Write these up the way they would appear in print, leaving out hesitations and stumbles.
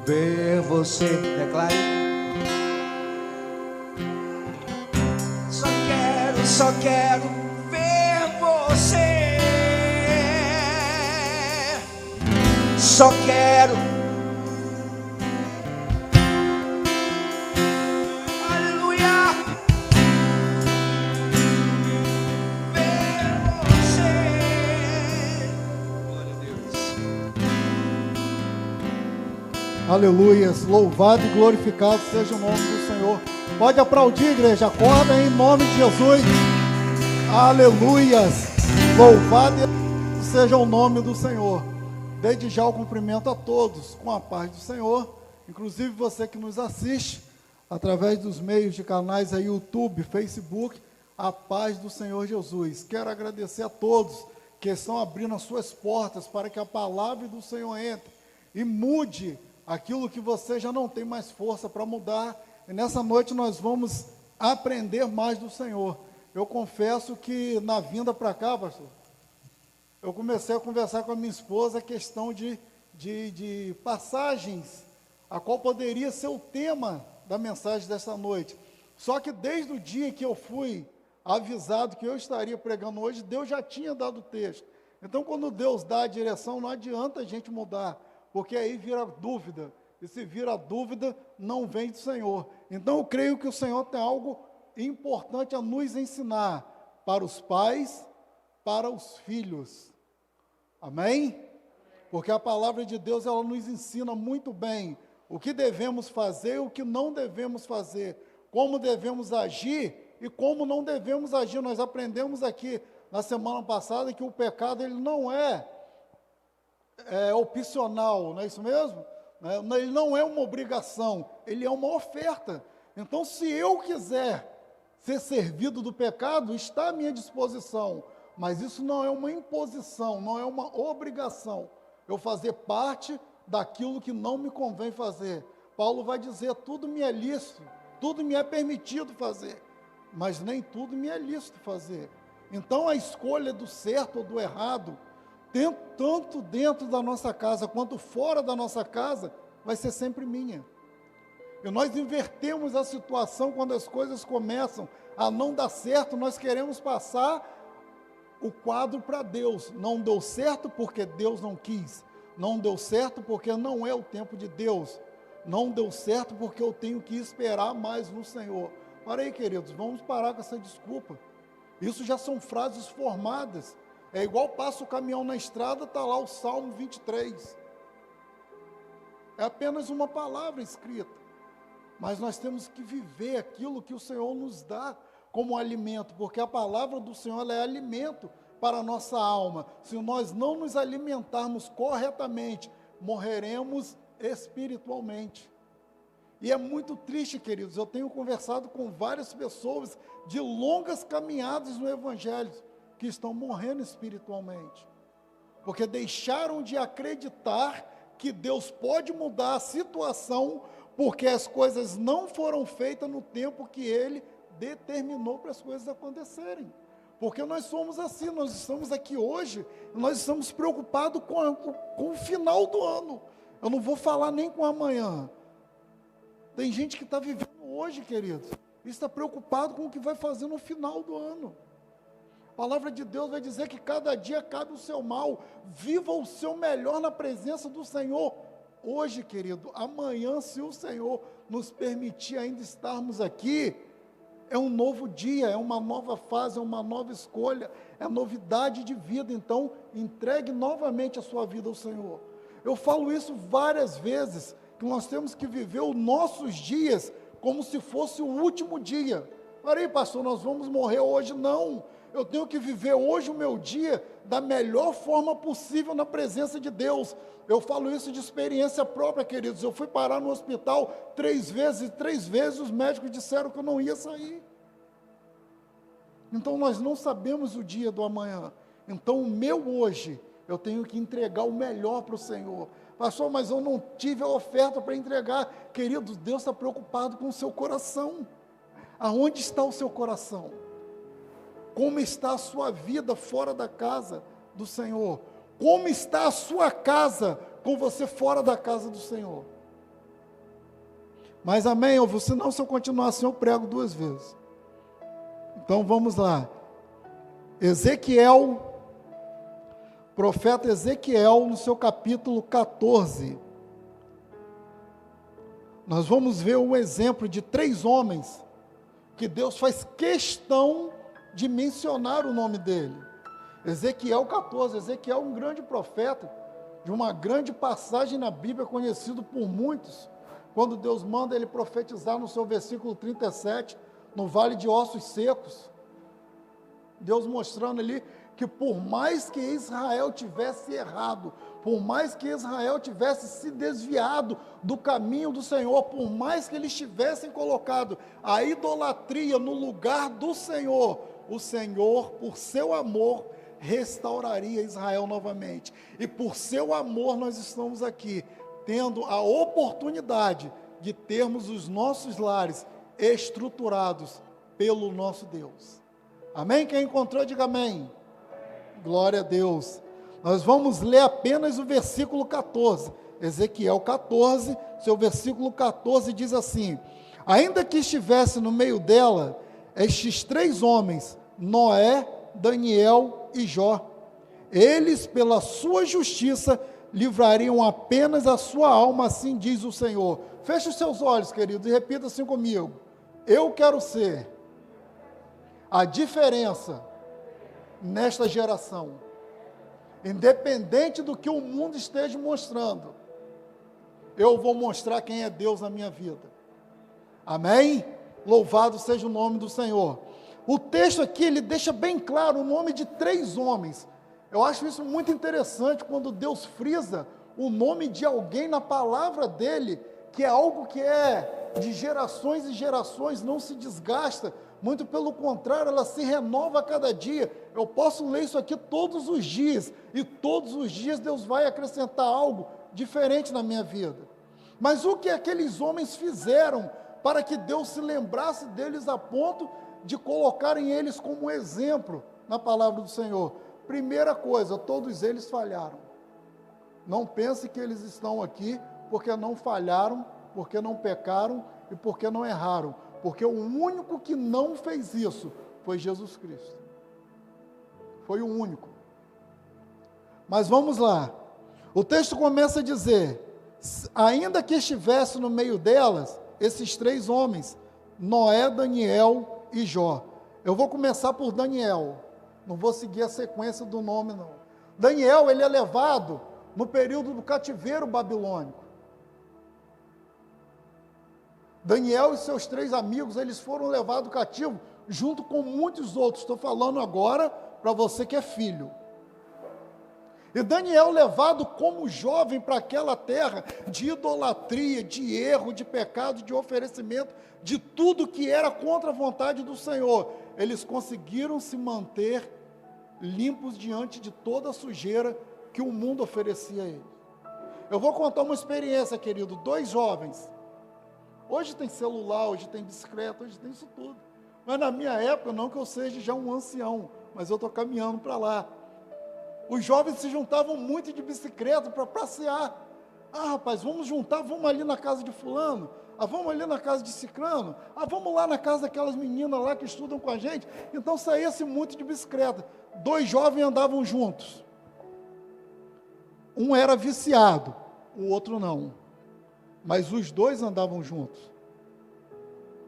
Ver você, declare. Só quero ver você. Só quero. Aleluia. Ver você. Glória a Deus. Aleluias, louvado e glorificado seja o nome do Senhor. Pode aplaudir, igreja, acorda em nome de Jesus. Aleluias, louvado seja o nome do Senhor. Desde já o cumprimento a todos com a paz do Senhor, inclusive você que nos assiste através dos meios de canais aí, YouTube, Facebook, a paz do Senhor Jesus. Quero agradecer a todos que estão abrindo as suas portas para que a palavra do Senhor entre e mude aquilo que você já não tem mais força para mudar. E nessa noite nós vamos aprender mais do Senhor. Eu confesso que na vinda para cá, pastor, eu comecei a conversar com a minha esposa a questão de passagens, a qual poderia ser o tema da mensagem dessa noite. Só que desde o dia que eu fui avisado que eu estaria pregando hoje, Deus já tinha dado o texto. Então, quando Deus dá a direção, não adianta a gente mudar, porque aí vira dúvida. E se vira dúvida, não vem do Senhor. Então eu creio que o Senhor tem algo importante a nos ensinar para os pais, para os filhos. Amém? Porque a palavra de Deus, ela nos ensina muito bem o que devemos fazer e o que não devemos fazer, como devemos agir e como não devemos agir. Nós aprendemos aqui na semana passada que o pecado ele não é opcional, não é isso mesmo? Ele não é uma obrigação, ele é uma oferta. Então, se eu quiser ser servido do pecado, está à minha disposição, mas isso não é uma imposição, não é uma obrigação, eu fazer parte daquilo que não me convém fazer. Paulo vai dizer, tudo me é lícito, tudo me é permitido fazer, mas nem tudo me é lícito fazer. Então, a escolha do certo ou do errado, tanto dentro da nossa casa quanto fora da nossa casa, vai ser sempre minha. E nós invertemos a situação quando as coisas começam a não dar certo, nós queremos passar o quadro para Deus. Não deu certo porque Deus não quis, não deu certo porque não é o tempo de Deus, não deu certo porque eu tenho que esperar mais no Senhor. Para aí, queridos, vamos parar com essa desculpa. Isso já são frases formadas. É igual passa o caminhão na estrada, está lá o Salmo 23. É apenas uma palavra escrita. Mas nós temos que viver aquilo que o Senhor nos dá como alimento, porque a palavra do Senhor ela é alimento para a nossa alma. Se nós não nos alimentarmos corretamente, morreremos espiritualmente. E é muito triste, queridos, eu tenho conversado com várias pessoas de longas caminhadas no Evangelho, que estão morrendo espiritualmente, porque deixaram de acreditar que Deus pode mudar a situação, porque as coisas não foram feitas no tempo que Ele determinou para as coisas acontecerem. Porque nós somos assim, nós estamos aqui hoje, nós estamos preocupados com o final do ano. Eu não vou falar nem com amanhã. Tem gente que está vivendo hoje, queridos, e está preocupado com o que vai fazer no final do ano. A palavra de Deus vai dizer que cada dia cabe o seu mal. Viva o seu melhor na presença do Senhor. Hoje, querido, amanhã, se o Senhor nos permitir ainda estarmos aqui, é um novo dia, é uma nova fase, é uma nova escolha, é novidade de vida. Então, entregue novamente a sua vida ao Senhor. Eu falo isso várias vezes, que nós temos que viver os nossos dias como se fosse o último dia. Peraí, pastor, nós vamos morrer hoje? Não. Eu tenho que viver hoje o meu dia da melhor forma possível na presença de Deus. Eu falo isso de experiência própria, queridos. Eu fui parar no hospital 3 vezes, e 3 vezes os médicos disseram que eu não ia sair. Então nós não sabemos o dia do amanhã. Então o meu hoje, eu tenho que entregar o melhor para o Senhor. Pastor, mas eu não tive a oferta para entregar. Queridos, Deus está preocupado com o seu coração. Aonde está o seu coração? Como está a sua vida fora da casa do Senhor? Como está a sua casa com você fora da casa do Senhor. Mas amém, ou senão se eu continuar assim eu prego 2 vezes. Então vamos lá. Ezequiel, profeta Ezequiel, no seu capítulo 14. Nós vamos ver um exemplo de 3 homens que Deus faz questão de mencionar o nome dele. Ezequiel 14, Ezequiel é um grande profeta, de uma grande passagem na Bíblia, conhecido por muitos, quando Deus manda ele profetizar no seu versículo 37, no vale de ossos secos, Deus mostrando ali que por mais que Israel tivesse errado, por mais que Israel tivesse se desviado do caminho do Senhor, por mais que eles tivessem colocado a idolatria no lugar do Senhor, o Senhor, por seu amor, restauraria Israel novamente. E por seu amor nós estamos aqui, tendo a oportunidade de termos os nossos lares estruturados pelo nosso Deus. Amém? Quem encontrou, diga amém. Glória a Deus. Nós vamos ler apenas o versículo 14. Ezequiel 14, seu versículo 14 diz assim: ainda que estivesse no meio dela estes 3 homens, Noé, Daniel e Jó, eles pela sua justiça livrariam apenas a sua alma, assim diz o Senhor. Feche os seus olhos, queridos, e repita assim comigo: eu quero ser a diferença nesta geração, independente do que o mundo esteja mostrando, eu vou mostrar quem é Deus na minha vida. Amém? Louvado seja o nome do Senhor. O texto aqui, ele deixa bem claro o nome de 3 homens. Eu acho isso muito interessante, quando Deus frisa o nome de alguém na palavra dele, que é algo que é de gerações e gerações, não se desgasta, muito pelo contrário, ela se renova a cada dia. Eu posso ler isso aqui todos os dias, e todos os dias Deus vai acrescentar algo diferente na minha vida. Mas o que aqueles homens fizeram para que Deus se lembrasse deles a ponto de colocarem eles como exemplo na palavra do Senhor? Primeira coisa, todos eles falharam. Não pense que eles estão aqui porque não falharam, porque não pecaram e porque não erraram. Porque o único que não fez isso foi Jesus Cristo. Foi o único. Mas vamos lá. O texto começa a dizer: ainda que estivesse no meio delas, esses 3 homens, Noé, Daniel e Jó. Eu vou começar por Daniel. Não vou seguir a sequência do nome, não. Daniel, ele é levado no período do cativeiro babilônico. Daniel e seus 3 amigos, eles foram levados cativo, junto com muitos outros. Estou falando agora para você que é filho. E Daniel, levado como jovem para aquela terra de idolatria, de erro, de pecado, de oferecimento, de tudo que era contra a vontade do Senhor, eles conseguiram se manter limpos diante de toda a sujeira que o mundo oferecia a eles. Eu vou contar uma experiência, querido. 2 jovens. Hoje tem celular, hoje tem bicicleta, hoje tem isso tudo. Mas na minha época, não que eu seja já um ancião, mas eu estou caminhando para lá. Os jovens se juntavam muito de bicicleta para passear. Ah, rapaz, vamos juntar, vamos ali na casa de fulano. Ah, vamos ali na casa de ciclano. Ah, vamos lá na casa daquelas meninas lá que estudam com a gente. Então saía-se muito de bicicleta. 2 jovens andavam juntos. Um era viciado, o outro não. Mas os 2 andavam juntos.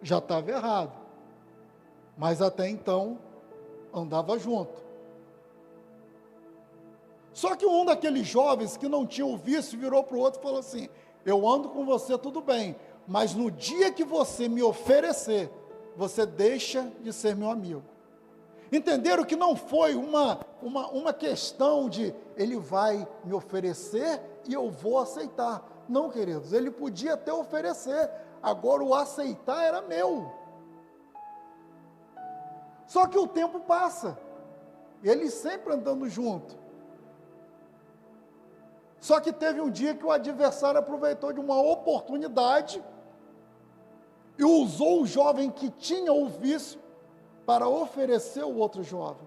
Já estava errado. Mas até então, andava junto. Só que um daqueles jovens que não tinha o vício, virou para o outro e falou assim: eu ando com você, tudo bem, mas no dia que você me oferecer, você deixa de ser meu amigo. Entenderam que não foi uma questão de ele vai me oferecer e eu vou aceitar. Não, queridos, ele podia até oferecer, agora o aceitar era meu. Só que o tempo passa, eles sempre andando junto. Só que teve um dia que o adversário aproveitou de uma oportunidade e usou o jovem que tinha o vício para oferecer o outro jovem.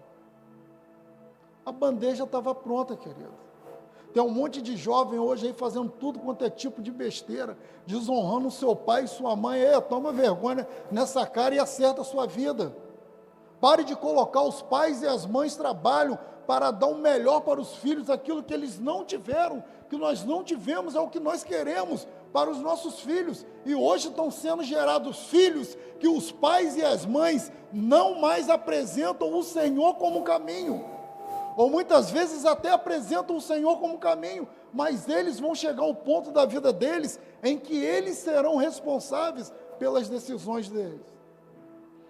A bandeja estava pronta, querido. Tem um monte de jovem hoje aí fazendo tudo quanto é tipo de besteira, desonrando o seu pai e sua mãe. Toma vergonha nessa cara e acerta a sua vida. Pare de colocar os pais e as mães trabalham para dar o melhor para os filhos, aquilo que eles não tiveram, que nós não tivemos, é o que nós queremos para os nossos filhos. E hoje estão sendo gerados filhos que os pais e as mães não mais apresentam o Senhor como caminho. Ou muitas vezes até apresentam o Senhor como caminho, mas eles vão chegar ao ponto da vida deles em que eles serão responsáveis pelas decisões deles.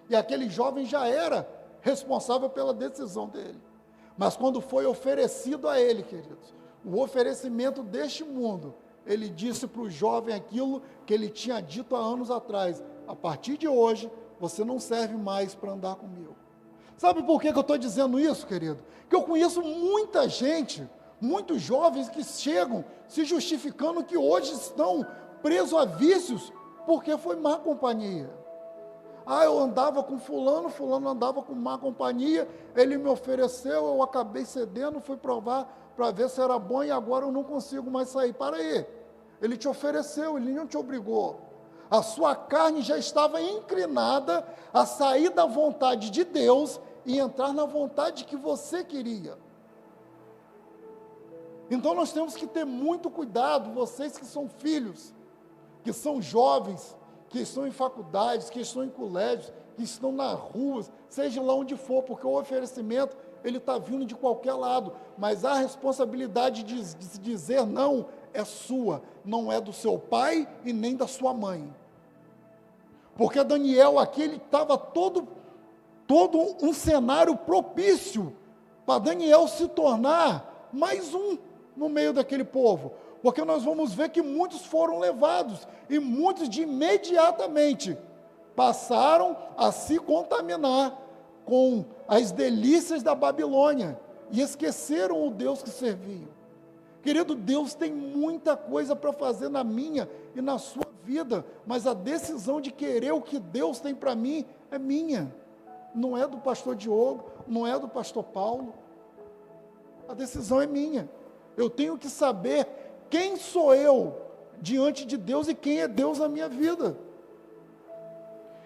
E aquele jovem já era responsável pela decisão dele. Mas quando foi oferecido a ele, queridos, o oferecimento deste mundo, ele disse para o jovem aquilo que ele tinha dito há anos atrás: a partir de hoje, você não serve mais para andar comigo. Sabe por que eu estou dizendo isso, querido? Que eu conheço muita gente, muitos jovens que chegam se justificando que hoje estão presos a vícios porque foi má companhia. Eu andava com fulano, fulano andava com má companhia, ele me ofereceu, eu acabei cedendo, fui provar para ver se era bom e agora eu não consigo mais sair. Para aí, ele te ofereceu, ele não te obrigou. A sua carne já estava inclinada a sair da vontade de Deus e entrar na vontade que você queria. Então nós temos que ter muito cuidado, vocês que são filhos, que são jovens, que estão em faculdades, que estão em colégios, que estão nas ruas, seja lá onde for, porque o oferecimento, ele está vindo de qualquer lado, mas a responsabilidade de dizer não é sua, não é do seu pai e nem da sua mãe. Porque Daniel aqui, ele estava todo um cenário propício para Daniel se tornar mais um no meio daquele povo. Porque nós vamos ver que muitos foram levados e muitos de imediatamente passaram a se contaminar com as delícias da Babilônia e esqueceram o Deus que serviam. Querido, Deus tem muita coisa para fazer na minha e na sua vida, mas a decisão de querer o que Deus tem para mim é minha, não é do pastor Diogo, não é do pastor Paulo, a decisão é minha. Eu tenho que saber quem sou eu diante de Deus e quem é Deus na minha vida.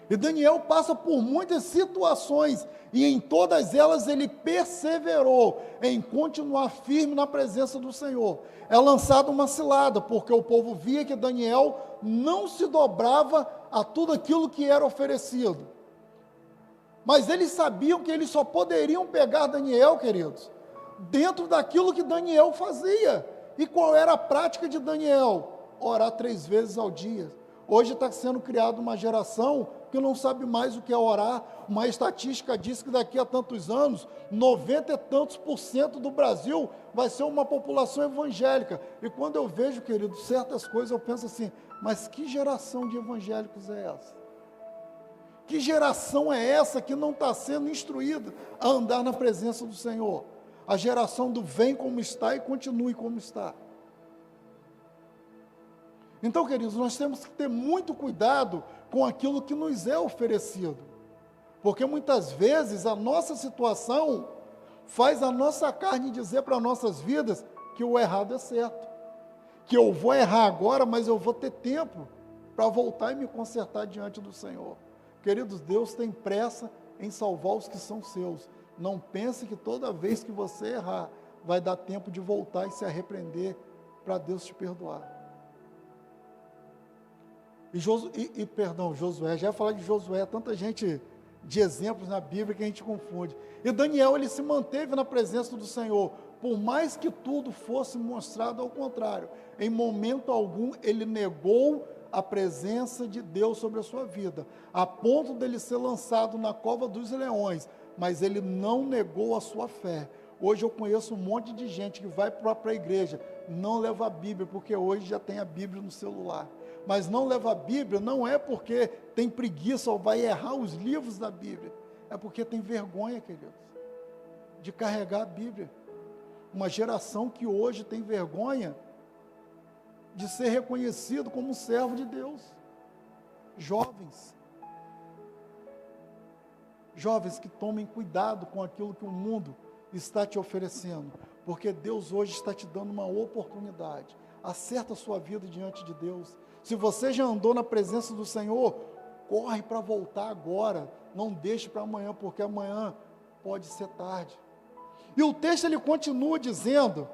E Daniel passa por muitas situações e em todas elas ele perseverou em continuar firme na presença do Senhor. É lançada uma cilada, porque o povo via que Daniel não se dobrava a tudo aquilo que era oferecido. Mas eles sabiam que eles só poderiam pegar Daniel, queridos, dentro daquilo que Daniel fazia. E qual era a prática de Daniel? Orar 3 vezes ao dia. Hoje está sendo criada uma geração que não sabe mais o que é orar. Uma estatística diz que daqui a tantos anos, 90 e tantos % do Brasil vai ser uma população evangélica. E quando eu vejo, querido, certas coisas, eu penso assim, mas que geração de evangélicos é essa? Que geração é essa que não está sendo instruída a andar na presença do Senhor? A geração do vem como está e continue como está. Então, queridos, nós temos que ter muito cuidado com aquilo que nos é oferecido. Porque muitas vezes a nossa situação faz a nossa carne dizer para nossas vidas que o errado é certo. Que eu vou errar agora, mas eu vou ter tempo para voltar e me consertar diante do Senhor. Queridos, Deus tem pressa em salvar os que são seus. Não pense que toda vez que você errar, vai dar tempo de voltar e se arrepender para Deus te perdoar. Josué, já ia falar de Josué, tanta gente de exemplos na Bíblia que a gente confunde. E Daniel, ele se manteve na presença do Senhor, por mais que tudo fosse mostrado ao contrário. Em momento algum, ele negou a presença de Deus sobre a sua vida, a ponto dele ser lançado na cova dos leões, mas ele não negou a sua fé. Hoje eu conheço um monte de gente que vai para a igreja, não leva a Bíblia, porque hoje já tem a Bíblia no celular. Mas não leva a Bíblia, não é porque tem preguiça ou vai errar os livros da Bíblia, é porque tem vergonha, queridos, de carregar a Bíblia. Uma geração que hoje tem vergonha de ser reconhecido como servo de Deus. Jovens que tomem cuidado com aquilo que o mundo está te oferecendo, porque Deus hoje está te dando uma oportunidade. Acerta a sua vida diante de Deus. Se você já andou na presença do Senhor, corre para voltar agora. Não deixe para amanhã, porque amanhã pode ser tarde. E o texto ele continua dizendo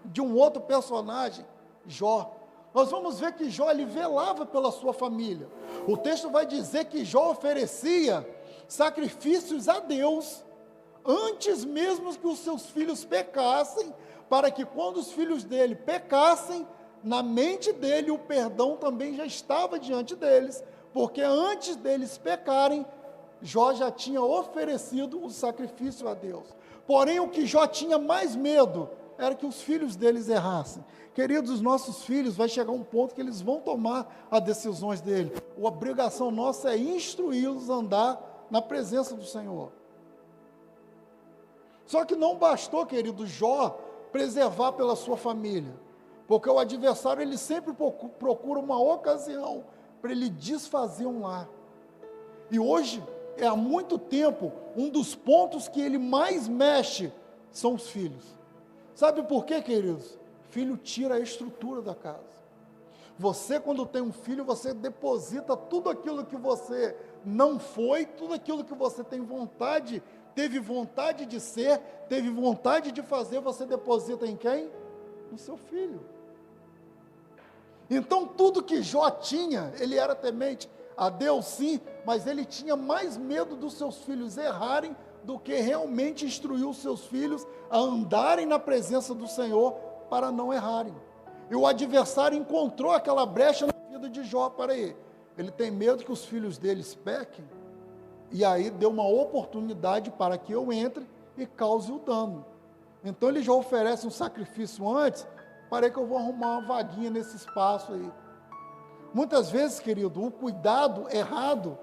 de um outro personagem, Jó. Nós vamos ver que Jó ele velava pela sua família. O texto vai dizer que Jó oferecia sacrifícios a Deus antes mesmo que os seus filhos pecassem, para que quando os filhos dele pecassem, na mente dele o perdão também já estava diante deles, porque antes deles pecarem, Jó já tinha oferecido o sacrifício a Deus. Porém, o que Jó tinha mais medo era que os filhos deles errassem. Queridos, os nossos filhos vai chegar um ponto que eles vão tomar as decisões dele. A obrigação nossa é instruí-los a andar na presença do Senhor. Só que não bastou, querido, Jó preservar pela sua família, porque o adversário ele sempre procura uma ocasião para ele desfazer um lar. E hoje, há muito tempo, um dos pontos que ele mais mexe são os filhos. Sabe por quê, queridos? Filho tira a estrutura da casa. Você, quando tem um filho, você deposita tudo aquilo que você não foi, tudo aquilo que você tem vontade, teve vontade de ser, teve vontade de fazer, você deposita em quem? No seu filho. Então, tudo que Jó tinha, ele era temente a Deus, sim, mas ele tinha mais medo dos seus filhos errarem do que realmente instruir os seus filhos a andarem na presença do Senhor para não errarem. E o adversário encontrou aquela brecha na vida de Jó para ele. Ele tem medo que os filhos deles pequem, e aí deu uma oportunidade para que eu entre e cause o dano. Então ele já oferece um sacrifício antes, parei que eu vou arrumar uma vaguinha nesse espaço aí. Muitas vezes, querido, o cuidado errado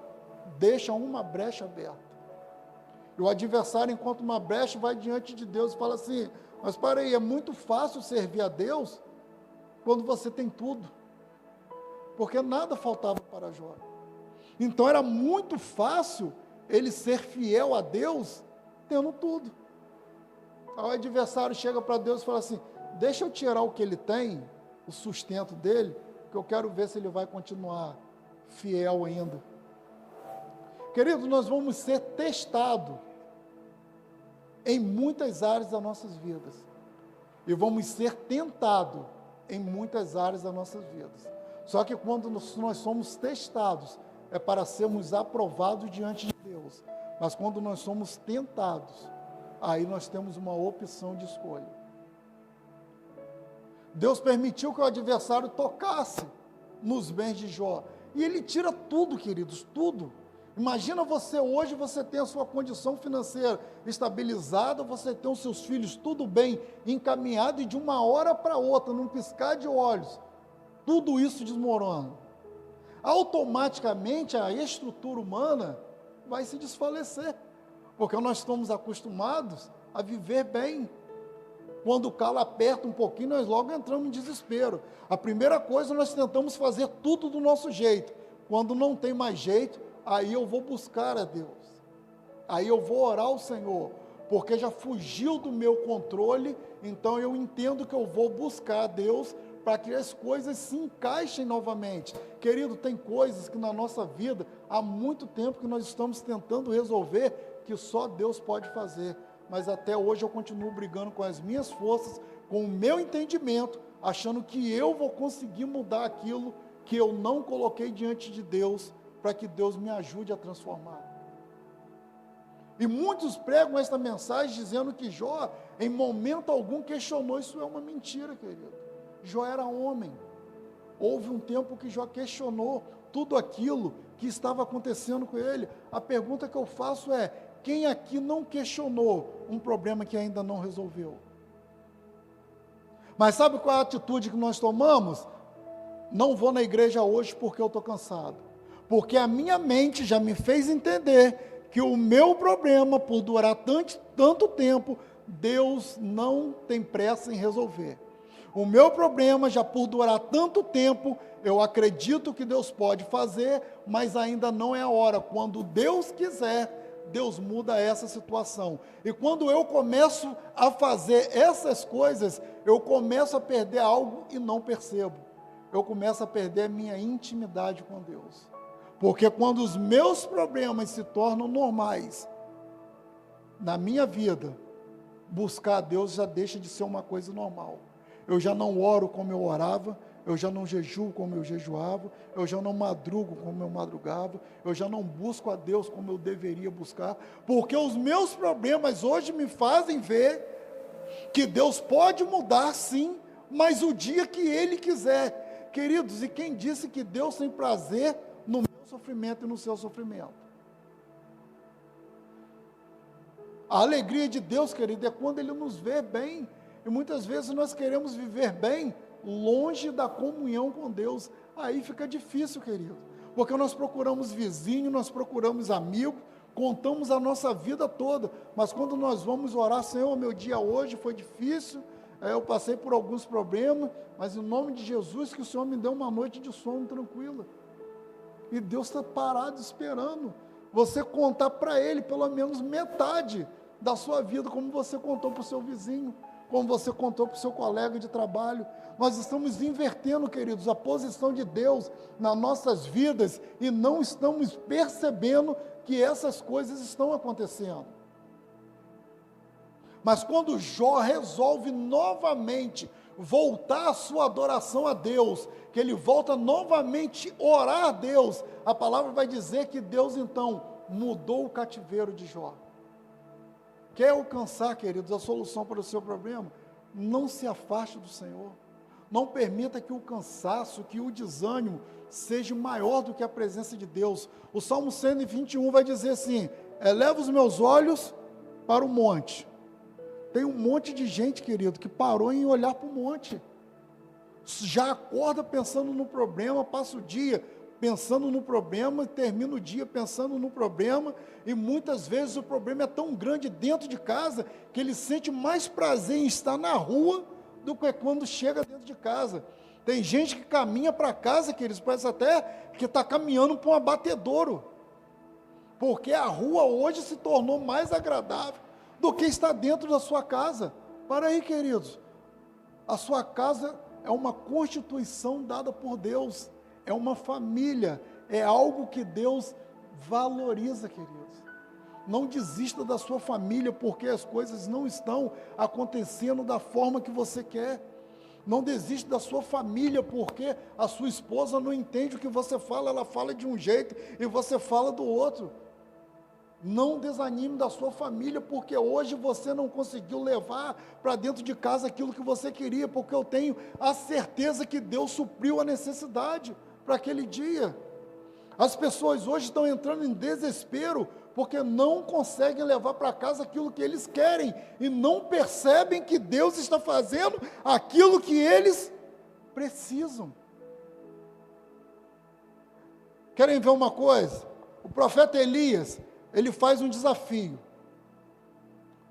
deixa uma brecha aberta. E o adversário encontra uma brecha, vai diante de Deus e fala assim, mas para aí, é muito fácil servir a Deus quando você tem tudo. Porque nada faltava para Jó. Então era muito fácil ele ser fiel a Deus tendo tudo. Aí o adversário chega para Deus e fala assim, deixa eu tirar o que ele tem, o sustento dele, que eu quero ver se ele vai continuar fiel ainda. Querido, nós vamos ser testados em muitas áreas das nossas vidas. E vamos ser tentados em muitas áreas das nossas vidas. Só que quando nós somos testados, é para sermos aprovados diante de Deus. Mas quando nós somos tentados, aí nós temos uma opção de escolha. Deus permitiu que o adversário tocasse nos bens de Jó. E ele tira tudo, queridos, tudo. Imagina você hoje, você tem a sua condição financeira estabilizada, você tem os seus filhos tudo bem encaminhado e de uma hora para outra, num piscar de olhos, tudo isso desmorona. Automaticamente a estrutura humana vai se desfalecer, porque nós estamos acostumados a viver bem. Quando o calo aperta um pouquinho, nós logo entramos em desespero. A primeira coisa, nós tentamos fazer tudo do nosso jeito. Quando não tem mais jeito, aí eu vou buscar a Deus. Aí eu vou orar ao Senhor, porque já fugiu do meu controle, então eu entendo que eu vou buscar a Deus para que as coisas se encaixem novamente. Querido, tem coisas que na nossa vida, há muito tempo que nós estamos tentando resolver, que só Deus pode fazer. Mas até hoje eu continuo brigando com as minhas forças, com o meu entendimento, achando que eu vou conseguir mudar aquilo que eu não coloquei diante de Deus, para que Deus me ajude a transformar. E muitos pregam esta mensagem dizendo que Jó, em momento algum, questionou. Isso é uma mentira, querido. Jó era homem. Houve um tempo que Jó questionou tudo aquilo que estava acontecendo com ele. A pergunta que eu faço é, quem aqui não questionou um problema que ainda não resolveu? Mas sabe qual é a atitude que nós tomamos? Não vou na igreja hoje porque eu estou cansado. Porque a minha mente já me fez entender que o meu problema, por durar tanto tempo, Deus não tem pressa em resolver. O meu problema, já por durar tanto tempo, eu acredito que Deus pode fazer, mas ainda não é a hora. Quando Deus quiser, Deus muda essa situação. E quando eu começo a fazer essas coisas, eu começo a perder algo e não percebo. Eu começo a perder a minha intimidade com Deus. Porque quando os meus problemas se tornam normais na minha vida, buscar a Deus já deixa de ser uma coisa normal. Eu já não oro como eu orava, eu já não jejuo como eu jejuava, eu já não madrugo como eu madrugava, eu já não busco a Deus como eu deveria buscar, porque os meus problemas hoje me fazem ver que Deus pode mudar sim, mas o dia que Ele quiser. Queridos, e quem disse que Deus tem prazer no meu sofrimento e no seu sofrimento? A alegria de Deus, querido, é quando Ele nos vê bem, e muitas vezes nós queremos viver bem, longe da comunhão com Deus. Aí fica difícil, querido, porque nós procuramos vizinho, nós procuramos amigo, contamos a nossa vida toda, mas quando nós vamos orar, Senhor, meu dia hoje foi difícil, eu passei por alguns problemas, mas em nome de Jesus, que o Senhor me dê uma noite de sono tranquila. E Deus está parado esperando você contar para Ele pelo menos metade da sua vida, como você contou para o seu vizinho, como você contou para o seu colega de trabalho. Nós estamos invertendo, queridos, a posição de Deus nas nossas vidas e não estamos percebendo que essas coisas estão acontecendo. Mas quando Jó resolve novamente voltar a sua adoração a Deus, que ele volta novamente a orar a Deus, a palavra vai dizer que Deus então mudou o cativeiro de Jó. Quer alcançar, queridos, a solução para o seu problema? Não se afaste do Senhor. Não permita que o cansaço, que o desânimo seja maior do que a presença de Deus. O Salmo 121 vai dizer assim: eleva os meus olhos para o monte. Tem um monte de gente, querido, que parou em olhar para o monte. Já acorda pensando no problema, passa o dia pensando no problema, termina o dia pensando no problema, e muitas vezes o problema é tão grande dentro de casa, que ele sente mais prazer em estar na rua, do que quando chega dentro de casa. Tem gente que caminha para casa, queridos, parece até que está caminhando para um abatedouro, porque a rua hoje se tornou mais agradável do que estar dentro da sua casa. Para aí, queridos, a sua casa é uma constituição dada por Deus, é uma família, é algo que Deus valoriza, queridos. Não desista da sua família, porque as coisas não estão acontecendo da forma que você quer. Não desista da sua família, porque a sua esposa não entende o que você fala, ela fala de um jeito e você fala do outro. Não desanime da sua família, porque hoje você não conseguiu levar para dentro de casa aquilo que você queria, porque eu tenho a certeza que Deus supriu a necessidade para aquele dia. As pessoas hoje estão entrando em desespero, porque não conseguem levar para casa aquilo que eles querem, e não percebem que Deus está fazendo aquilo que eles precisam. Querem ver uma coisa? O profeta Elias, ele faz um desafio.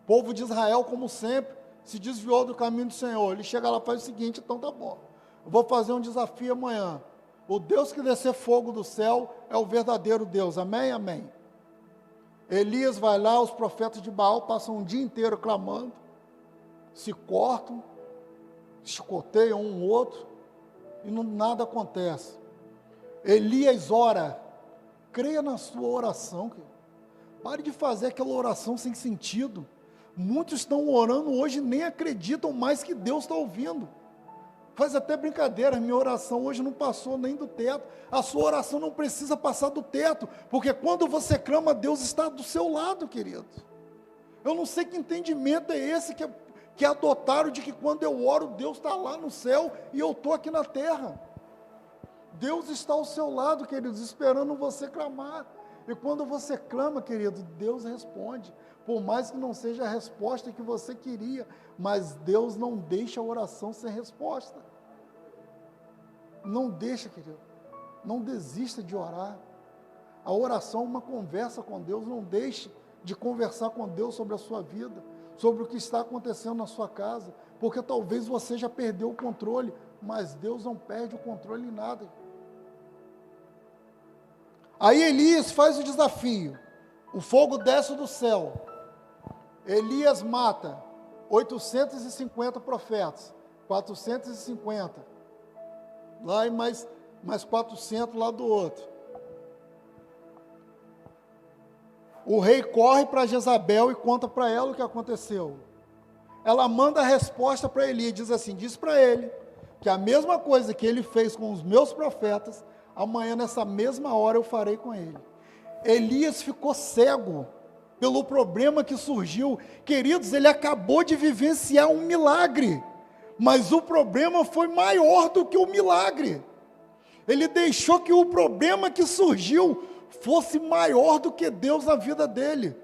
O povo de Israel, como sempre, se desviou do caminho do Senhor. Ele chega lá e faz o seguinte: então tá bom, eu vou fazer um desafio amanhã. O Deus que descer fogo do céu é o verdadeiro Deus, amém? Amém. Elias vai lá, os profetas de Baal passam um dia inteiro clamando, se cortam, chicoteiam um outro, e nada acontece. Elias ora, creia na sua oração, querido. Pare de fazer aquela oração sem sentido. Muitos estão orando hoje e nem acreditam mais que Deus está ouvindo. Faz até brincadeira, minha oração hoje não passou nem do teto. A sua oração não precisa passar do teto, porque quando você clama, Deus está do seu lado, querido. Eu não sei que entendimento é esse que adotaram de que quando eu oro, Deus está lá no céu e eu estou aqui na terra. Deus está ao seu lado, queridos, esperando você clamar. E quando você clama, querido, Deus responde. Por mais que não seja a resposta que você queria, mas Deus não deixa a oração sem resposta. Não deixa, querido. Não desista de orar. A oração é uma conversa com Deus. Não deixe de conversar com Deus sobre a sua vida, sobre o que está acontecendo na sua casa, porque talvez você já perdeu o controle, mas Deus não perde o controle em nada. Aí Elias faz o desafio: O fogo desce do céu. Elias mata 850 profetas, 450. Lá e mais 400 lá do outro. O rei corre para Jezabel e conta para ela o que aconteceu. Ela manda a resposta para Elias, diz assim, diz para ele que a mesma coisa que ele fez com os meus profetas, amanhã nessa mesma hora eu farei com ele. Elias ficou cego pelo problema que surgiu. Queridos, ele acabou de vivenciar um milagre, mas o problema foi maior do que o milagre. Ele deixou que o problema que surgiu fosse maior do que Deus na vida dele,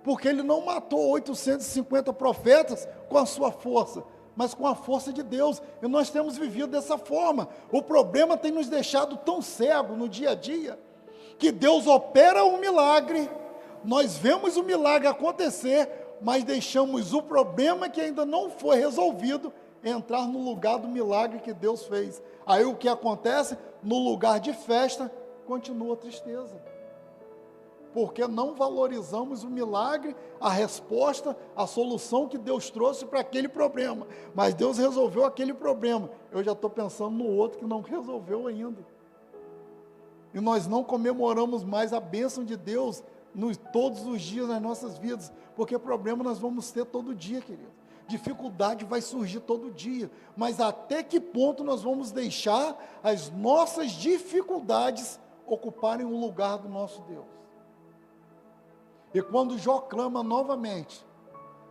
porque ele não matou 850 profetas com a sua força, mas com a força de Deus, e nós temos vivido dessa forma. O problema tem nos deixado tão cego no dia a dia, que Deus opera um milagre, nós vemos o milagre acontecer, mas deixamos o problema que ainda não foi resolvido entrar no lugar do milagre que Deus fez. Aí o que acontece? No lugar de festa, continua a tristeza, porque não valorizamos o milagre, a resposta, a solução que Deus trouxe para aquele problema, mas Deus resolveu aquele problema, eu já estou pensando no outro que não resolveu ainda, e nós não comemoramos mais a bênção de Deus todos os dias nas nossas vidas, porque problema nós vamos ter todo dia, querido. Dificuldade vai surgir todo dia, mas até que ponto nós vamos deixar as nossas dificuldades ocuparem o lugar do nosso Deus? E quando Jó clama novamente,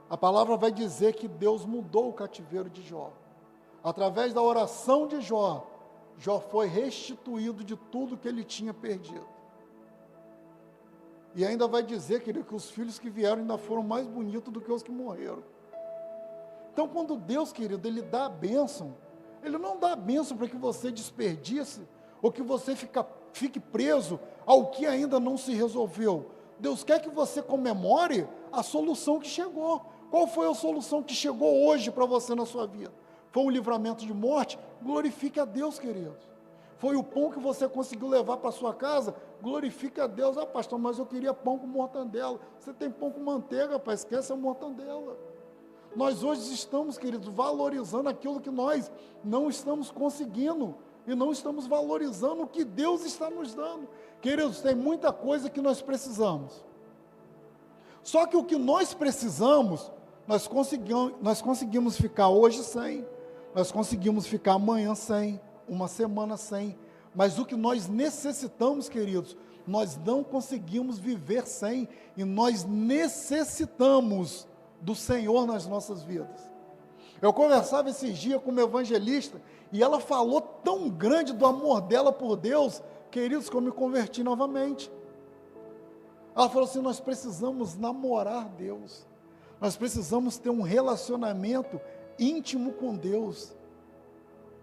a palavra vai dizer que Deus mudou o cativeiro de Jó. Através da oração de Jó, Jó foi restituído de tudo que ele tinha perdido. E ainda vai dizer, querido, que os filhos que vieram ainda foram mais bonitos do que os que morreram. Então, quando Deus, querido, Ele dá a bênção, Ele não dá a bênção para que você desperdice, ou que você fique preso ao que ainda não se resolveu. Deus quer que você comemore a solução que chegou. Qual foi a solução que chegou hoje para você na sua vida? Foi um livramento de morte? Glorifique a Deus, querido. Foi o pão que você conseguiu levar para sua casa? Glorifique a Deus. Ah, pastor, mas eu queria pão com mortandela. Você tem pão com manteiga, pai, esquece a mortandela. Nós hoje estamos, queridos, valorizando aquilo que nós não estamos conseguindo, e não estamos valorizando o que Deus está nos dando. Queridos, tem muita coisa que nós precisamos. Só que o que nós precisamos, nós conseguimos ficar hoje sem, nós conseguimos ficar amanhã sem, uma semana sem, mas o que nós necessitamos, queridos, nós não conseguimos viver sem, e nós necessitamos do Senhor nas nossas vidas. Eu conversava esses dias com uma evangelista, e ela falou tão grande do amor dela por Deus, queridos, que eu me converti novamente. Ela falou assim, nós precisamos namorar Deus, nós precisamos ter um relacionamento íntimo com Deus,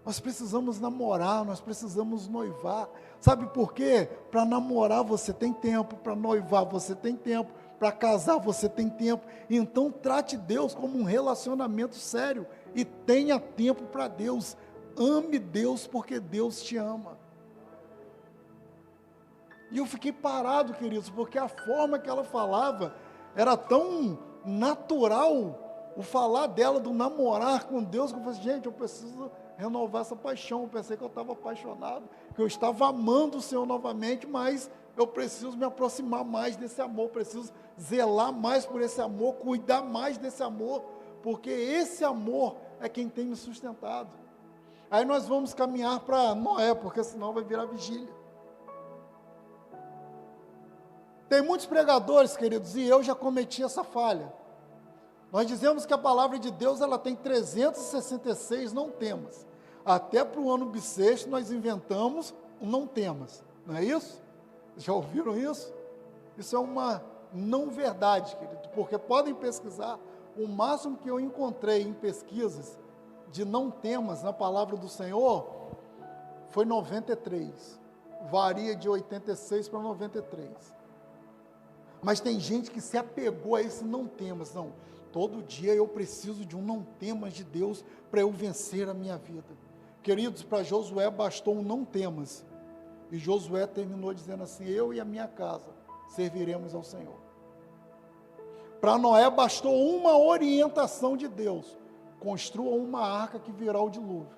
nós precisamos namorar, nós precisamos noivar. Sabe por quê? Para namorar você tem tempo, para noivar você tem tempo, para casar você tem tempo. Então trate Deus como um relacionamento sério e tenha tempo para Deus. Ame Deus porque Deus te ama. E eu fiquei parado, queridos, porque a forma que ela falava era tão natural, o falar dela, do namorar com Deus, que eu falei, gente, eu preciso renovar essa paixão. Eu pensei que eu estava apaixonado, que eu estava amando o Senhor novamente, mas eu preciso me aproximar mais desse amor, preciso zelar mais por esse amor, cuidar mais desse amor, porque esse amor é quem tem me sustentado. Aí nós vamos caminhar para Noé, porque senão vai virar vigília. Tem muitos pregadores, queridos, e eu já cometi essa falha. Nós dizemos que a palavra de Deus, ela tem 366 não temas. Até para o ano bissexto nós inventamos um não temas, não é isso? Já ouviram isso? Isso é uma não verdade, querido, porque podem pesquisar, o máximo que eu encontrei em pesquisas de não temas na palavra do Senhor foi 93, varia de 86 para 93, mas tem gente que se apegou a esse não temas. Não, todo dia eu preciso de um não temas de Deus para eu vencer a minha vida. Queridos, para Josué bastou um não temas, e Josué terminou dizendo assim, eu e a minha casa serviremos ao Senhor. Para Noé bastou uma orientação de Deus: construa uma arca que virá o dilúvio.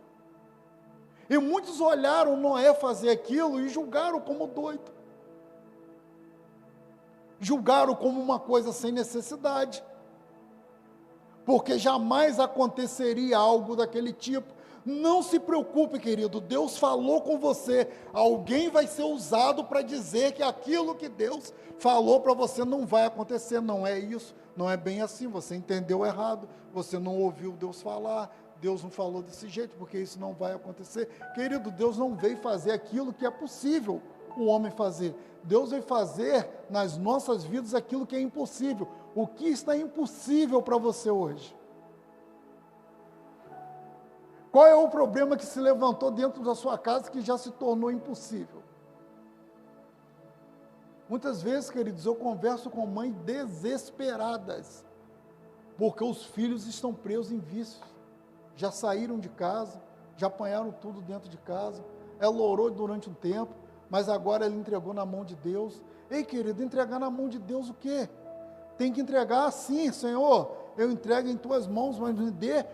E muitos olharam Noé fazer aquilo e julgaram como doido. Julgaram como uma coisa sem necessidade. Porque jamais aconteceria algo daquele tipo. Não se preocupe, querido, Deus falou com você. Alguém vai ser usado para dizer que aquilo que Deus falou para você não vai acontecer. Não é isso, não é bem assim. Você entendeu errado, você não ouviu Deus falar. Deus não falou desse jeito, porque isso não vai acontecer. Querido, Deus não veio fazer aquilo que é possível o homem fazer. Deus veio fazer nas nossas vidas aquilo que é impossível. O que está impossível para você hoje? Qual é o problema que se levantou dentro da sua casa que já se tornou impossível? Muitas vezes, queridos, eu converso com mães desesperadas, porque os filhos estão presos em vícios. Já saíram de casa, já apanharam tudo dentro de casa. Ela orou durante um tempo, mas agora ela entregou na mão de Deus. Ei, querido, entregar na mão de Deus o quê? Tem que entregar assim: Senhor, eu entrego em tuas mãos, mas me dê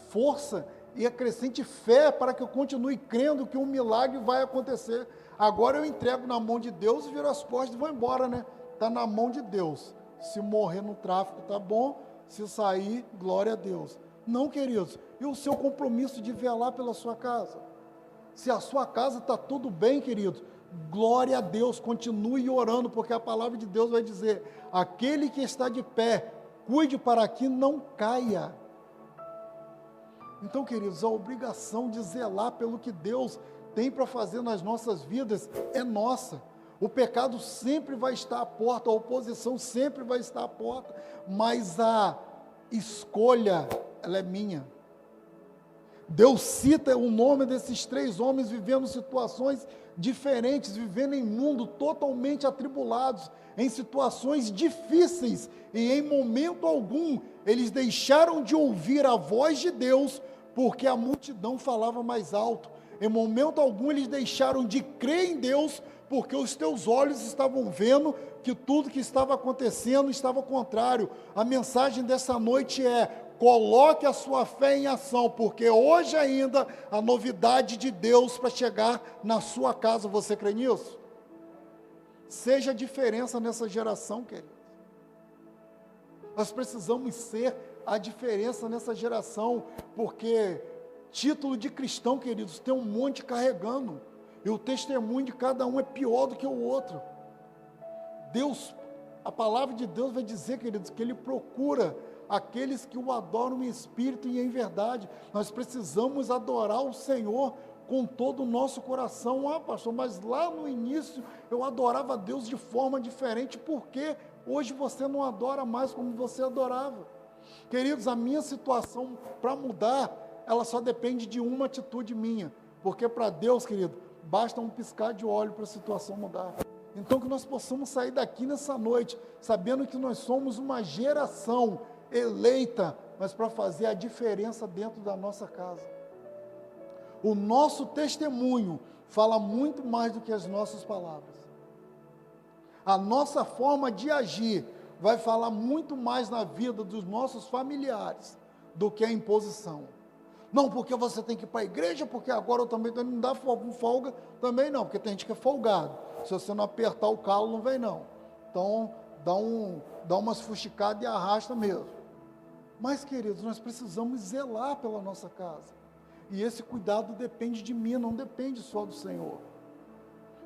força e acrescente fé para que eu continue crendo que um milagre vai acontecer. Agora eu entrego na mão de Deus e viro as costas e vou embora, né? Está na mão de Deus. Se morrer no tráfico, tá bom. Se sair, glória a Deus. Não, queridos, e o seu compromisso de velar pela sua casa? Se a sua casa está tudo bem, queridos, glória a Deus, continue orando, porque a palavra de Deus vai dizer: aquele que está de pé, cuide para que não caia. Então, queridos, a obrigação de zelar pelo que Deus tem para fazer nas nossas vidas é nossa. O pecado sempre vai estar à porta, a oposição sempre vai estar à porta, mas a escolha, ela é minha. Deus cita o nome desses 3 homens vivendo situações diferentes, vivendo em mundo totalmente atribulados, em situações difíceis, e em momento algum eles deixaram de ouvir a voz de Deus, porque a multidão falava mais alto. Em momento algum eles deixaram de crer em Deus, porque os teus olhos estavam vendo que tudo que estava acontecendo estava contrário. A mensagem dessa noite é: coloque a sua fé em ação, porque hoje ainda a novidade de Deus para chegar na sua casa. Você crê nisso? Seja a diferença nessa geração, queridos. Nós precisamos ser a diferença nessa geração, porque título de cristão, queridos, tem um monte carregando, e o testemunho de cada um é pior do que o outro. Deus, a palavra de Deus vai dizer, queridos, que Ele procura aqueles que o adoram em espírito e em verdade. Nós precisamos adorar o Senhor com todo o nosso coração. Ah, pastor, mas lá no início eu adorava a Deus de forma diferente. Por que hoje você não adora mais como você adorava? Queridos, a minha situação para mudar, ela só depende de uma atitude minha, porque para Deus, querido, basta um piscar de olho para a situação mudar. Então que nós possamos sair daqui nessa noite, sabendo que nós somos uma geração eleita, mas para fazer a diferença dentro da nossa casa. O nosso testemunho fala muito mais do que as nossas palavras. A nossa forma de agir vai falar muito mais na vida dos nossos familiares do que a imposição. Não, porque você tem que ir para a igreja, porque agora eu também não dá folga, também não, porque tem gente que é folgado. Se você não apertar o calo, não vem não. Então, dá umas fuxicadas e arrasta mesmo. Mas, queridos, nós precisamos zelar pela nossa casa. E esse cuidado depende de mim, não depende só do Senhor.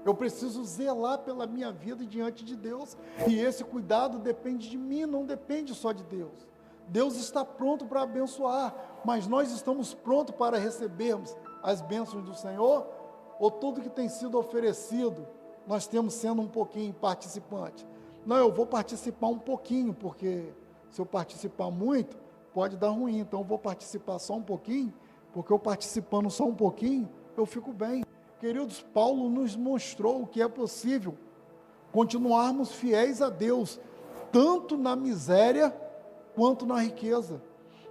Eu preciso zelar pela minha vida diante de Deus. E esse cuidado depende de mim, não depende só de Deus. Deus está pronto para abençoar, mas nós estamos prontos para recebermos as bênçãos do Senhor? Ou tudo que tem sido oferecido, nós temos sendo um pouquinho participante? Não, eu vou participar um pouquinho, porque se eu participar muito, pode dar ruim. Então eu vou participar só um pouquinho, porque eu participando só um pouquinho, eu fico bem. Queridos, Paulo nos mostrou que é possível continuarmos fiéis a Deus, tanto na miséria quanto na riqueza.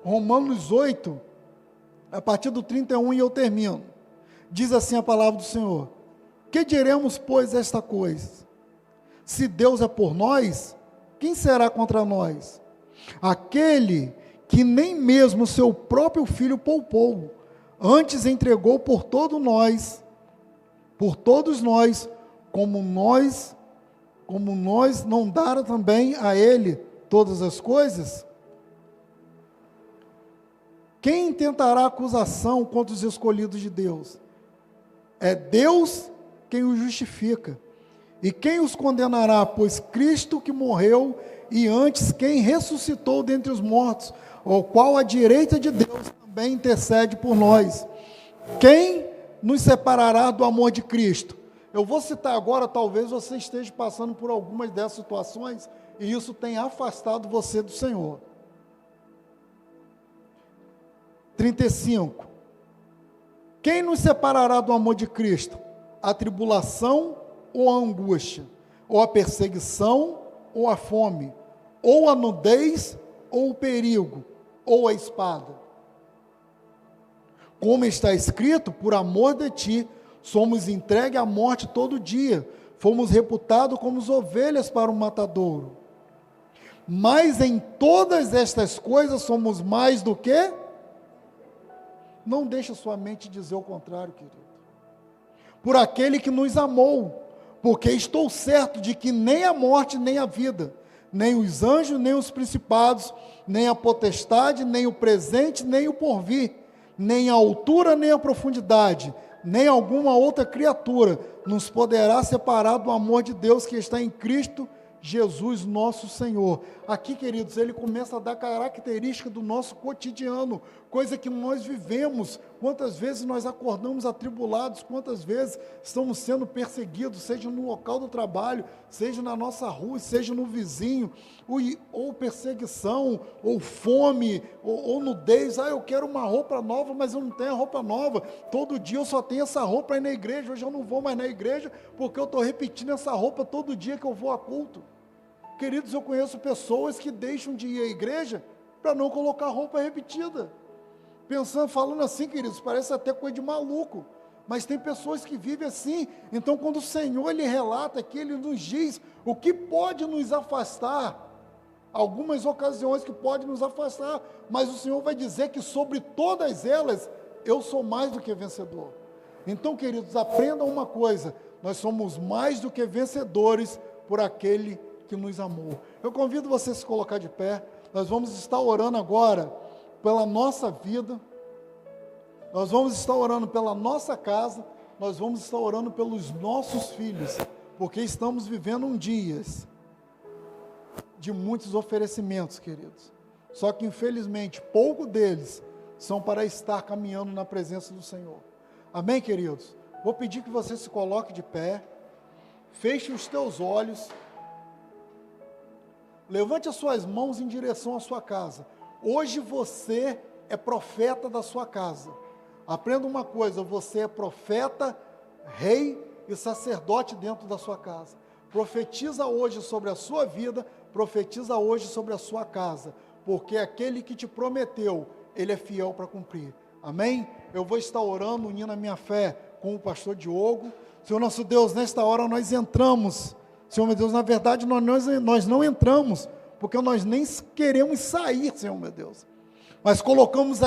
Romanos 8, a partir do 31, e eu termino. Diz assim a palavra do Senhor: que diremos, pois, esta coisa? Se Deus é por nós, quem será contra nós? Aquele que nem mesmo seu próprio filho poupou, antes entregou por todos nós, como nós não dará também a ele todas as coisas? Quem intentará acusação contra os escolhidos de Deus? É Deus quem os justifica. E quem os condenará? Pois Cristo que morreu, e antes quem ressuscitou dentre os mortos, ao qual a direita de Deus também intercede por nós. Quem nos separará do amor de Cristo? Eu vou citar agora, talvez você esteja passando por algumas dessas situações, e isso tenha afastado você do Senhor. 35. Quem nos separará do amor de Cristo? A tribulação ou a angústia? Ou a perseguição ou a fome? Ou a nudez ou o perigo? Ou a espada? Como está escrito, por amor de ti, somos entregues à morte todo dia, fomos reputados como ovelhas para o matadouro. Mas em todas estas coisas somos mais do que? Não deixe a sua mente dizer o contrário, querido. Por aquele que nos amou, porque estou certo de que nem a morte, nem a vida, nem os anjos, nem os principados, nem a potestade, nem o presente, nem o porvir, nem a altura, nem a profundidade, nem alguma outra criatura nos poderá separar do amor de Deus que está em Cristo Jesus nosso Senhor. Aqui, queridos, ele começa a dar característica do nosso cotidiano, coisa que nós vivemos. Quantas vezes nós acordamos atribulados, quantas vezes estamos sendo perseguidos, seja no local do trabalho, seja na nossa rua, seja no vizinho, ou perseguição, ou fome, ou nudez. Eu quero uma roupa nova, mas eu não tenho a roupa nova. Todo dia eu só tenho essa roupa aí na igreja, hoje eu não vou mais na igreja, porque eu estou repetindo essa roupa todo dia que eu vou a culto. Queridos, eu conheço pessoas que deixam de ir à igreja para não colocar roupa repetida. Falando assim, queridos, parece até coisa de maluco, mas tem pessoas que vivem assim. Então, quando o Senhor, ele relata aqui, ele nos diz o que pode nos afastar, algumas ocasiões que pode nos afastar, mas o Senhor vai dizer que sobre todas elas, eu sou mais do que vencedor. Então, queridos, aprendam uma coisa, nós somos mais do que vencedores por aquele que nos amou. Eu convido você a se colocar de pé. Nós vamos estar orando agora pela nossa vida, nós vamos estar orando pela nossa casa, nós vamos estar orando pelos nossos filhos, porque estamos vivendo dias de muitos oferecimentos, queridos. Só que infelizmente pouco deles são para estar caminhando na presença do Senhor. Amém, queridos? Vou pedir que você se coloque de pé, feche os teus olhos, levante as suas mãos em direção à sua casa. Hoje você é profeta da sua casa. Aprenda uma coisa, você é profeta, rei e sacerdote dentro da sua casa. Profetiza hoje sobre a sua vida, profetiza hoje sobre a sua casa, porque aquele que te prometeu, ele é fiel para cumprir. Amém? Eu vou estar orando, unindo a minha fé com o pastor Diogo. Senhor nosso Deus, nesta hora nós entramos. Senhor meu Deus, na verdade nós não entramos, porque nós nem queremos sair, Senhor meu Deus. Mas colocamos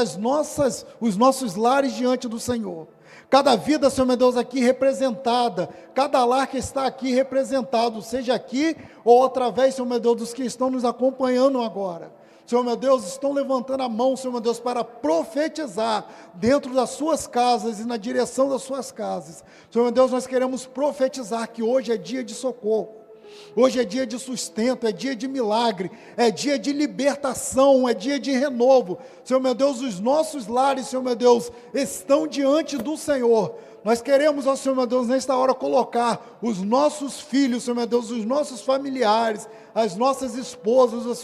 os nossos lares diante do Senhor. Cada vida, Senhor meu Deus, aqui representada, cada lar que está aqui representado, seja aqui ou através, Senhor meu Deus, dos que estão nos acompanhando agora. Senhor meu Deus, estão levantando a mão, Senhor meu Deus, para profetizar dentro das suas casas e na direção das suas casas. Senhor meu Deus, nós queremos profetizar que hoje é dia de socorro. Hoje é dia de sustento, é dia de milagre, é dia de libertação, é dia de renovo. Senhor meu Deus, os nossos lares, Senhor meu Deus, estão diante do Senhor. Nós queremos, ó Senhor meu Deus, nesta hora colocar os nossos filhos, Senhor meu Deus, os nossos familiares, as nossas esposas,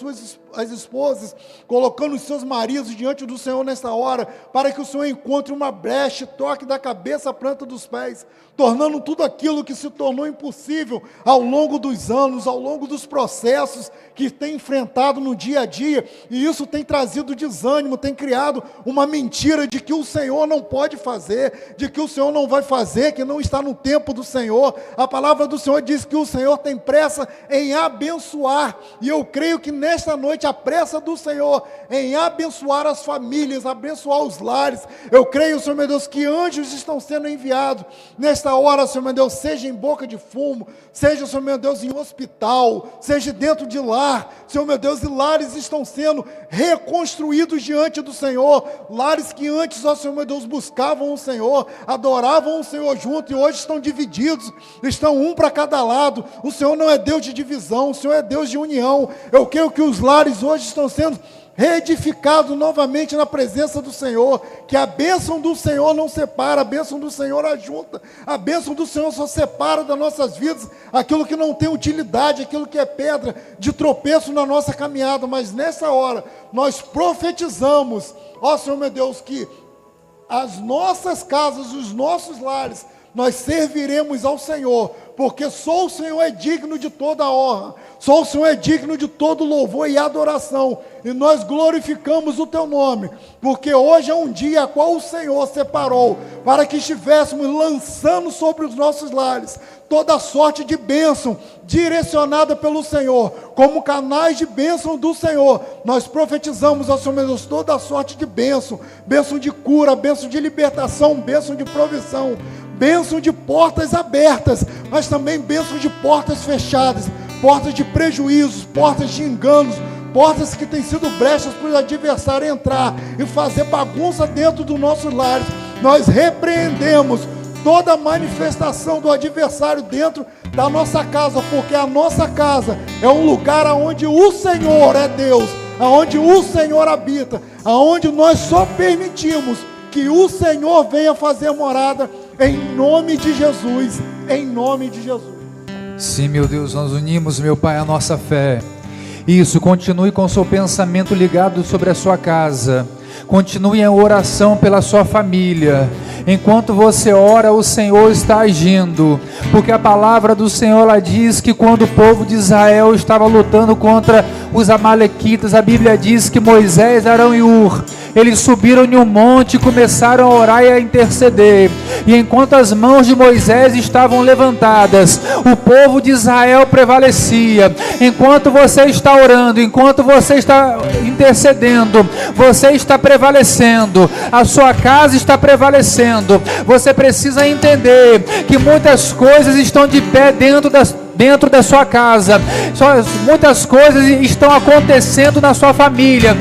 as esposas, colocando os seus maridos diante do Senhor nesta hora, para que o Senhor encontre uma brecha, toque da cabeça à planta dos pés, tornando tudo aquilo que se tornou impossível ao longo dos anos, ao longo dos processos que tem enfrentado no dia a dia, e isso tem trazido desânimo, tem criado uma mentira de que o Senhor não pode fazer, de que o Senhor não vai fazer, que não está no tempo do Senhor. A palavra do Senhor diz que o Senhor tem pressa em abençoar, e eu creio que nesta noite a pressa do Senhor em abençoar as famílias, abençoar os lares. Eu creio, Senhor meu Deus, que anjos estão sendo enviados nesta hora, Senhor meu Deus, seja em boca de fumo, seja, Senhor meu Deus, em hospital, seja dentro de lar, Senhor meu Deus, e lares estão sendo reconstruídos diante do Senhor, lares que antes, ó Senhor meu Deus, buscavam o Senhor, adoravam o Senhor junto, e hoje estão divididos, estão um para cada lado. O Senhor não é Deus de divisão, o Senhor é Deus de união. Eu creio que os lares hoje estão sendo reedificado novamente na presença do Senhor, que a bênção do Senhor não separa, a bênção do Senhor ajunta, a bênção do Senhor só separa das nossas vidas aquilo que não tem utilidade, aquilo que é pedra de tropeço na nossa caminhada. Mas nessa hora, nós profetizamos, ó Senhor meu Deus, que as nossas casas, os nossos lares, nós serviremos ao Senhor, porque só o Senhor é digno de toda a honra, só o Senhor é digno de todo louvor e adoração, e nós glorificamos o Teu nome, porque hoje é um dia a qual o Senhor separou, para que estivéssemos lançando sobre os nossos lares toda sorte de bênção, direcionada pelo Senhor, como canais de bênção do Senhor. Nós profetizamos, ó Senhor meu Deus, toda a sorte de bênção, bênção de cura, bênção de libertação, bênção de provisão, bênção de portas abertas, mas também bênção de portas fechadas, portas de prejuízos, portas de enganos, portas que têm sido brechas para o adversário entrar e fazer bagunça dentro dos nossos lares. Nós repreendemos toda manifestação do adversário dentro da nossa casa, porque a nossa casa é um lugar onde o Senhor é Deus, onde o Senhor habita, onde nós só permitimos que o Senhor venha fazer morada, em nome de Jesus, em nome de Jesus. Sim, meu Deus, nós unimos, meu Pai, a nossa fé. Isso, continue com o seu pensamento ligado sobre a sua casa. Continue em oração pela sua família. Enquanto você ora, o Senhor está agindo, porque a palavra do Senhor, ela diz que quando o povo de Israel estava lutando contra os amalequitas, a Bíblia diz que Moisés, Arão e Hur, eles subiram em um monte e começaram a orar e a interceder, e enquanto as mãos de Moisés estavam levantadas, o povo de Israel prevalecia. Enquanto você está orando, enquanto você está intercedendo, você está prevalecendo, a sua casa está prevalecendo. Você precisa entender que muitas coisas estão de pé dentro da sua casa, muitas coisas estão acontecendo na sua família,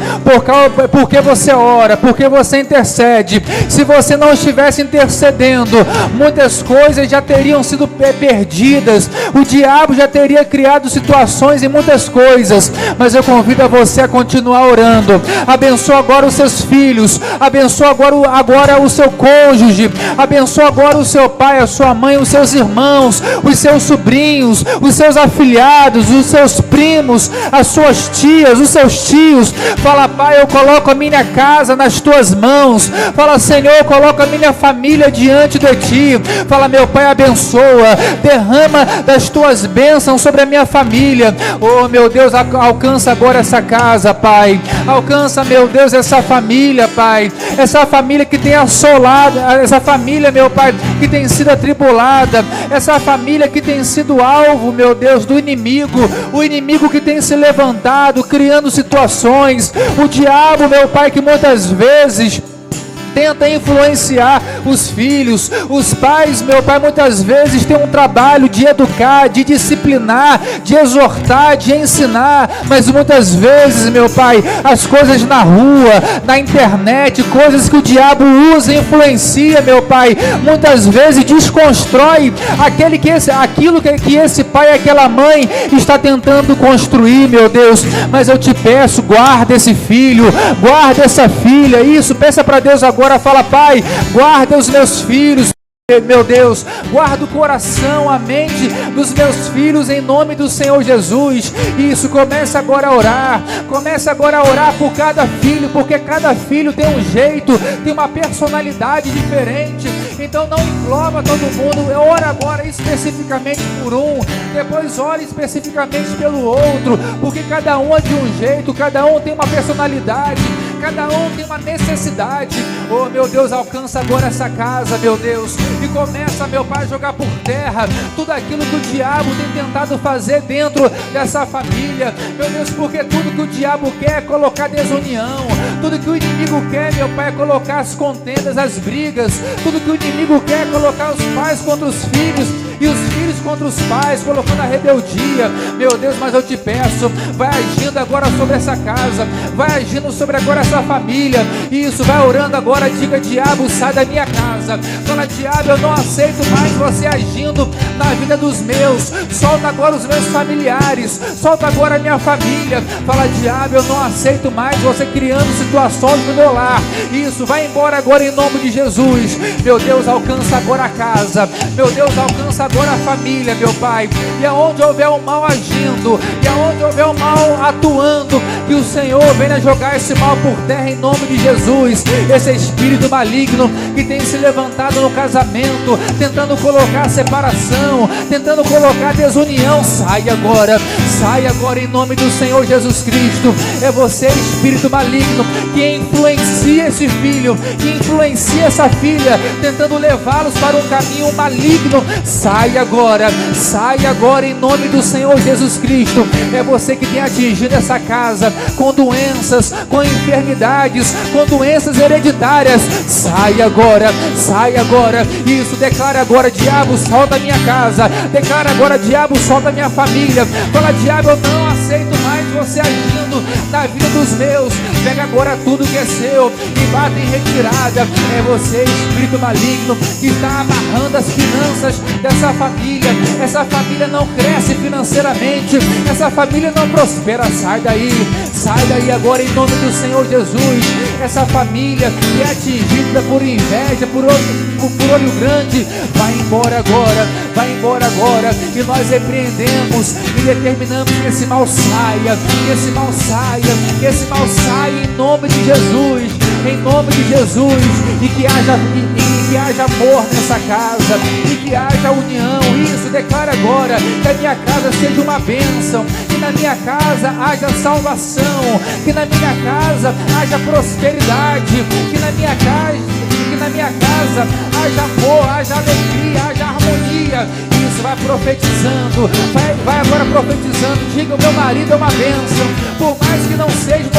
porque você ora, porque você intercede. Se você não estivesse intercedendo, muitas coisas já teriam sido perdidas, o diabo já teria criado situações e muitas coisas, mas eu convido a você a continuar orando. Abençoa agora os seus filhos, abençoa agora o seu cônjuge, abençoa agora o seu pai, a sua mãe, os seus irmãos, os seus sobrinhos, os seus afilhados, os seus primos, as suas tias, os seus tios. Fala: Pai, eu coloco a minha casa nas tuas mãos. Fala: Senhor, eu coloco a minha família diante de ti. Fala: meu Pai, abençoa, derrama das tuas bênçãos sobre a minha família. Oh meu Deus, alcança agora essa casa, Pai. Alcança, meu Deus, essa família, Pai. Essa família que tem assolado, essa família, meu Pai, que tem sido atribulada, essa família que tem sido alvo, meu Deus, do inimigo, o inimigo que tem se levantado, criando situações, o diabo, meu Pai, que muitas vezes tenta influenciar os filhos. Os pais, meu Pai, muitas vezes têm um trabalho de educar, de disciplinar, de exortar, de ensinar, mas muitas vezes, meu Pai, as coisas na rua, na internet, coisas que o diabo usa e influencia, meu Pai, muitas vezes desconstrói aquilo que esse pai e aquela mãe está tentando construir, meu Deus. Mas eu te peço, guarda esse filho, guarda essa filha. Isso, peça para Deus agora. Fala: Pai, guarda os meus filhos, Meu Deus, guarda o coração, a mente dos meus filhos em nome do Senhor Jesus. Isso, começa agora a orar. Começa agora a orar por cada filho, porque cada filho tem um jeito, tem uma personalidade diferente. Então não engloba todo mundo. Ora agora especificamente por um, depois ora especificamente pelo outro, porque cada um é de um jeito, cada um tem uma personalidade, cada um tem uma necessidade. Oh meu Deus, alcança agora essa casa, meu Deus, e começa, meu Pai, a jogar por terra tudo aquilo que o diabo tem tentado fazer dentro dessa família, meu Deus, porque tudo que o diabo quer é colocar desunião, tudo que o inimigo quer, meu Pai, é colocar as contendas, as brigas, tudo que o inimigo quer é colocar os pais contra os filhos e os filhos contra os pais, colocando a rebeldia. Meu Deus, mas eu te peço, vai agindo agora sobre essa casa, vai agindo sobre agora essa família. Isso, vai orando agora, diga: diabo, sai da minha casa. Fala: diabo, eu não aceito mais você agindo na vida dos meus. Solta agora os meus familiares, solta agora a minha família. Fala: diabo, eu não aceito mais você criando situações no meu lar. Isso, vai embora agora em nome de Jesus. Meu Deus, alcança agora a casa, meu Deus, alcança agora a família, meu Pai. E aonde houver o mal agindo, e aonde houver o mal atuando, que o Senhor venha jogar esse mal por terra em nome de Jesus. Esse espírito maligno que tem se levantado no casamento, tentando colocar separação, tentando colocar desunião, sai agora em nome do Senhor Jesus Cristo. É você, espírito maligno, que influencia esse filho, que influencia essa filha, tentando levá-los para um caminho maligno. Sai agora em nome do Senhor Jesus Cristo. É você que tem atingido essa casa com doenças, com enfermidades, com doenças hereditárias. Sai agora. Isso, declara agora: diabo, solta a minha casa. Declara agora: diabo, solta a minha família. Fala: diabo, eu não aceito mais você agindo na vida dos meus. Pega agora tudo que é seu e bata em retirada. É você, espírito maligno, que está amarrando as finanças dessa família. Essa família não cresce financeiramente, essa família não prospera. Sai daí agora em nome do Senhor Jesus. Essa família que é atingida por inveja, por olho grande, vai embora agora, e nós repreendemos e determinamos que esse mal saia, em nome de Jesus, e que haja amor nessa casa, e que haja união. Isso, declara agora que a minha casa seja uma bênção, que na minha casa haja salvação, que na minha casa haja prosperidade, que na minha casa haja amor, haja alegria, haja harmonia. Isso, vai profetizando, vai agora profetizando. Diga: o meu marido é uma bênção, por mais que não seja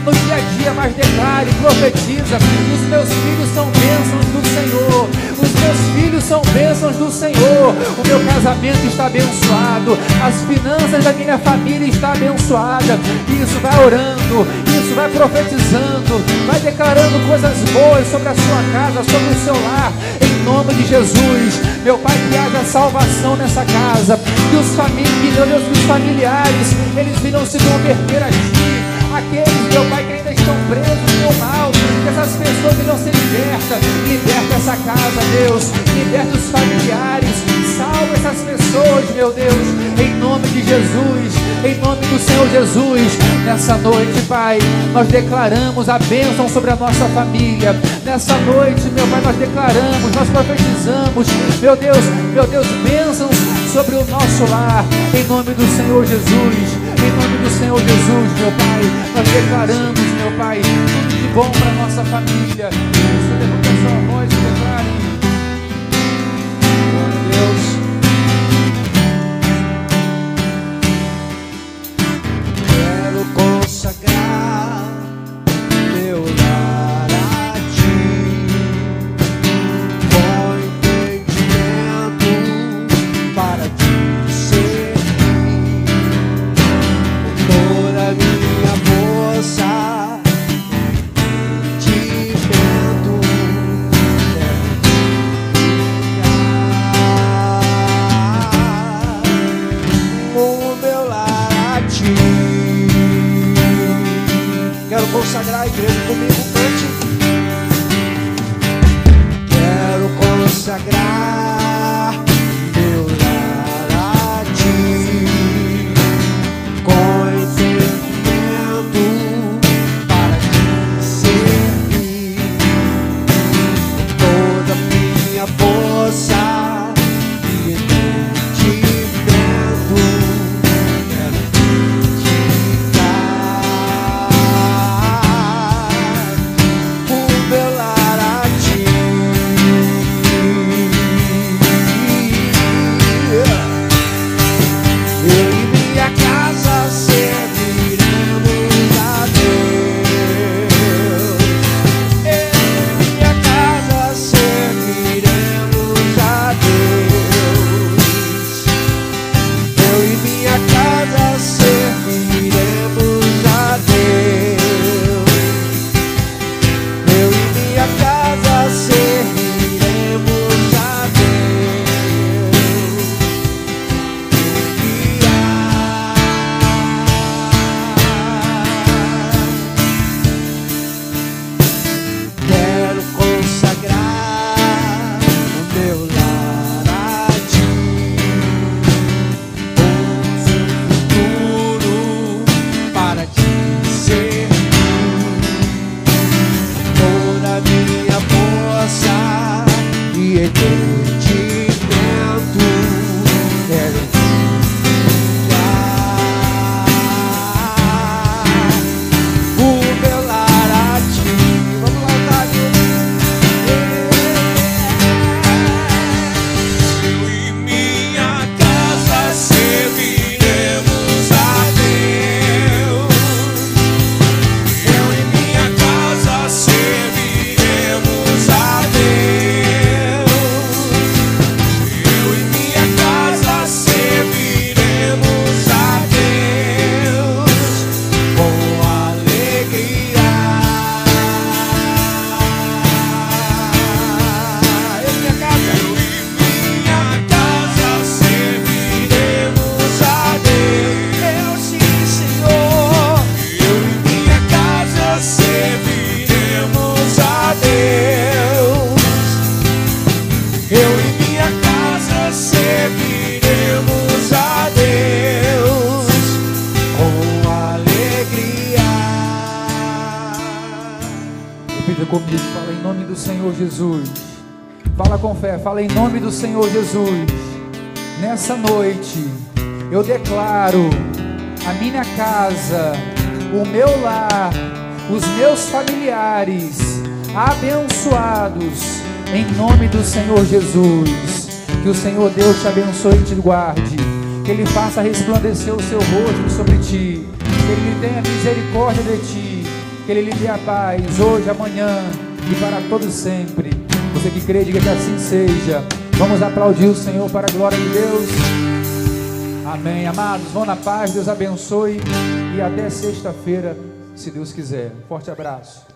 no dia a dia, mas declare, profetiza: os meus filhos são bênçãos do Senhor, os meus filhos são bênçãos do Senhor, o meu casamento está abençoado, as finanças da minha família está abençoada. Isso, vai orando, isso, vai profetizando, vai declarando coisas boas sobre a sua casa, sobre o seu lar, em nome de Jesus. Meu Pai, que haja salvação nessa casa, que os familiares, eles venham se converter a Ti. Aqueles, meu Pai, que ainda estão presos no mal, que essas pessoas venham ser libertas. Liberta essa casa, Deus, liberta os familiares, salva essas pessoas, meu Deus, em nome de Jesus, em nome do Senhor Jesus. Nessa noite, Pai, nós declaramos a bênção sobre a nossa família. Nessa noite, meu Pai, nós declaramos, nós profetizamos, meu Deus, bênçãos sobre o nosso lar, em nome do Senhor Jesus. Em nome do Senhor Jesus, meu Pai, nós declaramos, meu Pai, tudo de bom para a nossa família. Isso, levanta a sua voz e declare. Glória a Deus. Quero consagrar meu lar a Ti, com entendimento para Te servir. Toda minha força, entendimento comigo, fala em nome do Senhor Jesus. Fala com fé, fala em nome do Senhor Jesus. Nessa noite, eu declaro a minha casa, o meu lar, os meus familiares abençoados, em nome do Senhor Jesus. Que o Senhor Deus te abençoe e te guarde, que Ele faça resplandecer o seu rosto sobre ti, que Ele lhe tenha misericórdia de ti, que Ele lhe dê a paz hoje, amanhã e para todo sempre. Você que crê, diga que assim seja. Vamos aplaudir o Senhor para a glória de Deus. Amém, amados, vão na paz, Deus abençoe e até sexta-feira, se Deus quiser. Forte abraço.